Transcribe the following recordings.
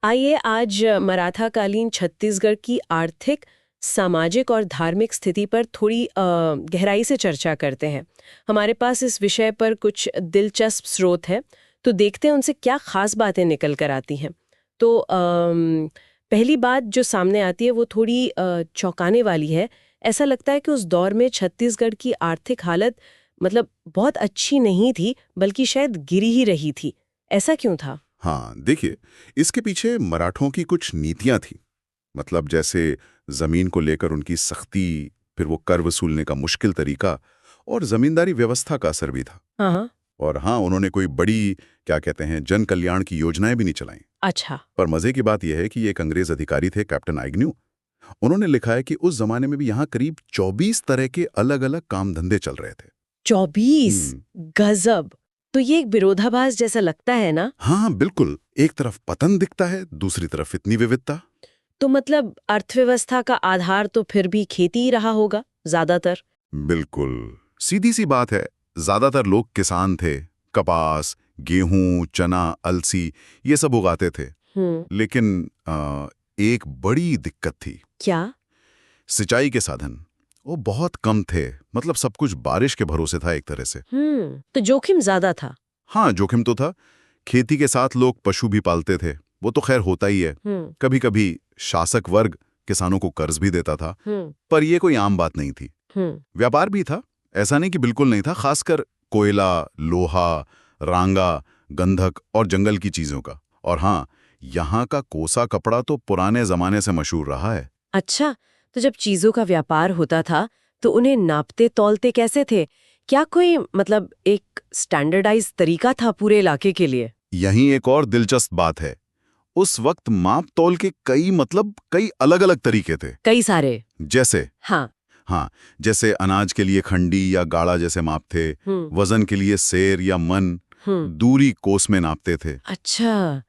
आइए आज मराठाकालीन छत्तीसगढ़ की आर्थिक, सामाजिक और धार्मिक स्थिति पर थोड़ी गहराई से चर्चा करते हैं। हमारे पास इस विषय पर कुछ दिलचस्प स्रोत है, तो देखते हैं उनसे क्या खास बातें निकल कर आती हैं। तो पहली बात जो सामने आती है वो थोड़ी चौंकाने वाली है। ऐसा लगता है कि उस दौर में छत्तीसगढ़ की आर्थिक हालत मतलब बहुत अच्छी नहीं थी, बल्कि शायद गिरी ही रही थी। ऐसा क्यों था? हाँ, देखिए, इसके पीछे मराठों की कुछ नीतियां थी। मतलब जैसे जमीन को लेकर उनकी सख्ती, फिर वो कर वसूलने का मुश्किल तरीका और जमींदारी व्यवस्था का असर भी था। हाँ हाँ। और हाँ, उन्होंने कोई बड़ी, क्या कहते हैं, जन कल्याण की योजनाएं भी नहीं चलाई। अच्छा। पर मजे की बात यह है कि एक अंग्रेज अधिकारी थे, कैप्टन आइग्न्यू। उन्होंने लिखा है कि उस जमाने में भी यहाँ करीब 24 तरह के अलग अलग काम धंधे चल रहे थे। 24? हम्म, गजब। तो ये एक विरोधाभास जैसा लगता है ना? हाँ बिल्कुल। एक तरफ पतन दिखता है, दूसरी तरफ इतनी विविधता। तो मतलब अर्थव्यवस्था का आधार तो फिर भी खेती ही रहा होगा ज्यादातर। बिल्कुल, सीधी सी बात है। ज्यादातर लोग किसान थे। कपास, गेहूं, चना, अलसी, ये सब उगाते थे। लेकिन एक बड़ी दिक्कत थी। क्या? सिंचाई के साधन वो बहुत कम थे। मतलब सब कुछ बारिश के भरोसे था एक तरह से। तो जोखिम ज्यादा था। हाँ, जोखिम तो था। खेती के साथ लोग पशु भी पालते थे, वो तो खैर होता ही है। हम्म। कभी कभी शासक वर्ग किसानों को कर्ज भी देता था। हम्म। पर ये कोई आम बात नहीं थी। हम्म। व्यापार भी था, ऐसा नहीं कि बिल्कुल नहीं था, खासकर कोयला, लोहा, रांगा, गंधक और जंगल की चीजों का। और हाँ, यहाँ का कोसा कपड़ा तो पुराने जमाने से मशहूर रहा है। अच्छा, तो जब चीजों का व्यापार होता था तो उन्हें नापते तौलते कैसे थे? क्या कोई मतलब एक स्टैंडर्डाइज तरीका था पूरे इलाके के लिए? यहीं एक और दिलचस्प बात है। उस वक्त माप तौल के कई अलग अलग तरीके थे। कई सारे। जैसे, हाँ। हाँ, जैसे अनाज के लिए खंडी या गाड़ा जैसे माप थे। वजन के लिए सेर या मन। हम्म। दूरी कोस में नापते थे। अच्छा।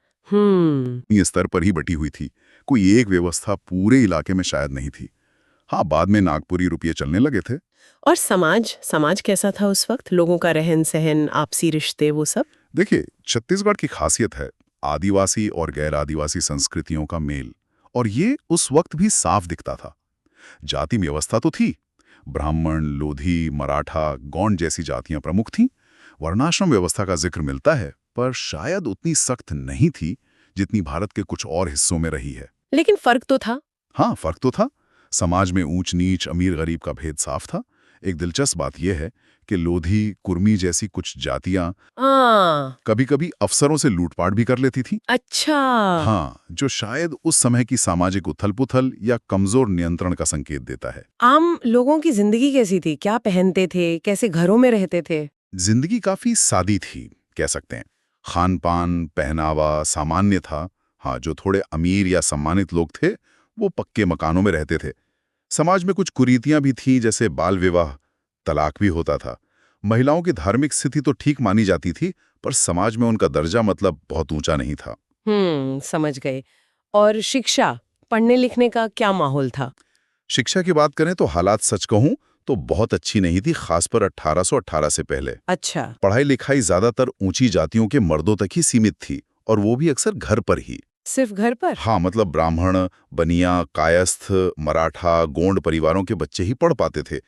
ये स्तर पर ही बटी हुई थी। कोई एक व्यवस्था पूरे इलाके में शायद नहीं थी। हाँ, बाद में नागपुरी रुपये चलने लगे थे। और समाज समाज कैसा था उस वक्त? लोगों का रहन सहन, आपसी रिश्ते, वो सब? देखिए, छत्तीसगढ़ की खासियत है आदिवासी और गैर आदिवासी संस्कृतियों का मेल। और ये उस वक्त भी साफ दिखता था। जाति व्यवस्था तो थी। ब्राह्मण, लोधी, मराठा, गौंड जैसी जातियां प्रमुख थीं। वर्णाश्रम व्यवस्था का जिक्र मिलता है, पर शायद उतनी सख्त नहीं थी जितनी भारत के कुछ और हिस्सों में रही है। लेकिन फर्क तो था। हाँ, फर्क तो था। समाज में ऊंच नीच, अमीर गरीब का भेद साफ था। एक दिलचस्प बात यह है कि लोधी, कुर्मी जैसी कुछ जातियां हाँ। कभी-कभी अफसरों से लूटपाट भी कर लेती थी। अच्छा। हाँ, जो शायद उस समय की सामाजिक उथल-पुथल या कमजोर नियंत्रण का संकेत देता है। आम लोगों की जिंदगी कैसी थी? क्या पहनते थे? कैसे घरों में रहते थे? जिंदगी काफी सादी थी, कह सकते हैं। खान-पान, पहनावा सामान्य था। हाँ, जो थोड़े अमीर या सम्मानित लोग थे, वो पक्के मकानों में रहते थे। समाज में कुछ कुरीतियां भी थीं, जैसे बाल विवाह, तलाक भी होता था। महिलाओं की धार्मिक स्थिति तो ठीक मानी जाती थी, पर समाज में उनका दर्जा मतलब बहुत ऊंचा नहीं था। समझ गए। और शिक्षा, पढ़ने लिखने का क्या माहौल था? शिक्षा की बात करें तो हालात सच कहूं तो बहुत अच्छी नहीं थी, खास पर 1818 से पहले। अच्छा। पढ़ाई लिखाई ज्यादातर ऊंची जातियों के मर्दों तक ही सीमित थी, और वो भी अक्सर घर पर ही। सिर्फ घर पर? हाँ, मतलब ब्राह्मण, बनिया, कायस्थ, मराठा, गोंड परिवारों के बच्चे ही पढ़ पाते थे।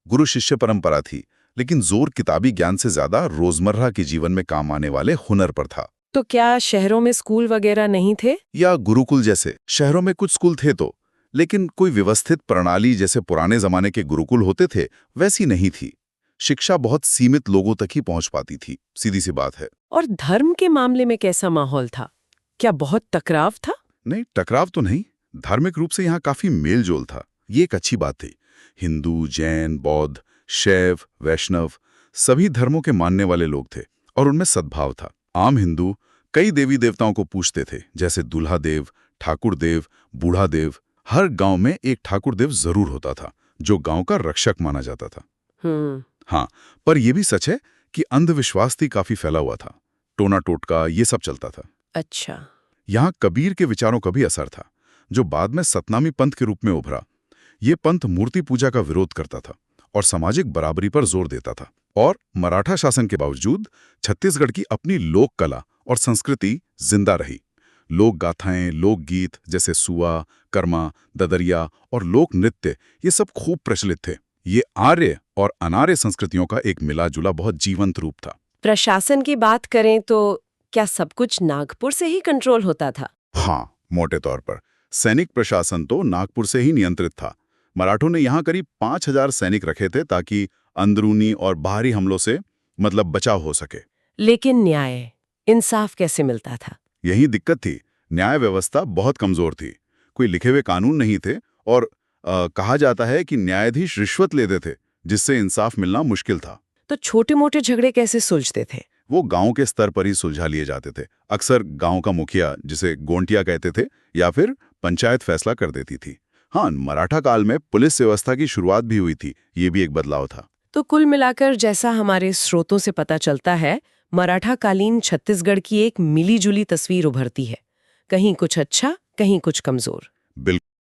गुरु शिष्य परंपरा थी, लेकिन जोर किताबी ज्ञान से ज्यादा रोजमर्रा के जीवन में काम आने वाले हुनर पर था। तो क्या शहरों में स्कूल वगैरह नहीं थे? या गुरुकुल जैसे शहरों में कुछ स्कूल थे तो, लेकिन कोई व्यवस्थित प्रणाली जैसे पुराने जमाने के गुरुकुल होते थे वैसी नहीं थी। शिक्षा बहुत सीमित लोगों तक ही पहुंच पाती थी, सीधी सी बात है। और धर्म के मामले में कैसा माहौल था? क्या बहुत टकराव था? नहीं, टकराव तो नहीं। धार्मिक रूप से यहाँ काफी मेल जोल था, ये एक अच्छी बात थी। हिंदू, जैन, बौद्ध, शैव, वैष्णव सभी धर्मों के मानने वाले लोग थे, और उनमें सद्भाव था। आम हिंदू कई देवी देवताओं को पूजते थे, जैसे दूल्हा देव, ठाकुर देव, बूढ़ा देव। हर गांव में एक ठाकुर देव जरूर होता था, जो गांव का रक्षक माना जाता था। हाँ, पर यह भी सच है कि अंधविश्वास भी काफी फैला हुआ था। टोना टोटका ये सब चलता था। अच्छा। यहाँ कबीर के विचारों का भी असर था, जो बाद में सतनामी पंथ के रूप में उभरा। ये पंथ मूर्ति पूजा का विरोध करता था और सामाजिक बराबरी पर जोर देता था। और मराठा शासन के बावजूद छत्तीसगढ़ की अपनी लोक कला और संस्कृति जिंदा रही। लोक गाथाएं, लोकगीत जैसे सुआ, कर्मा, ददरिया और लोक नृत्य ये सब खूब प्रचलित थे। ये आर्य और अनार्य संस्कृतियों का एक मिला जुला बहुत जीवंत रूप था। प्रशासन की बात करें तो क्या सब कुछ नागपुर से ही कंट्रोल होता था? हाँ, मोटे तौर पर सैनिक प्रशासन तो नागपुर से ही नियंत्रित था। मराठों ने यहाँ करीब 5,000 सैनिक रखे थे ताकि अंदरूनी और बाहरी हमलों से बचाव हो सके। लेकिन न्याय, इंसाफ कैसे मिलता था? यही दिक्कत थी। न्याय व्यवस्था बहुत कमजोर थी। कोई लिखे हुए कानून नहीं थे और कहा जाता है कि न्यायाधीश रिश्वत लेते थे, जिससे इंसाफ मिलना मुश्किल था। तो छोटे-मोटे झगड़े कैसे सुलझते थे? वो गांव के स्तर पर ही सुलझा लिए जाते थे। अक्सर गांव का मुखिया, जिसे गोंटिया कहते थे, या फिर पंचायत फैसला कर देती थी। हाँ, मराठा काल में पुलिस व्यवस्था की शुरुआत भी हुई थी। ये भी एक बदलाव था। तो कुल मिलाकर जैसा हमारे स्रोतों से पता चलता है, मराठा कालीन छत्तीसगढ़ की एक मिली-जुली तस्वीर उभरती है। कहीं कुछ अच्छा, कहीं कुछ कमजोर। बिल्कुल।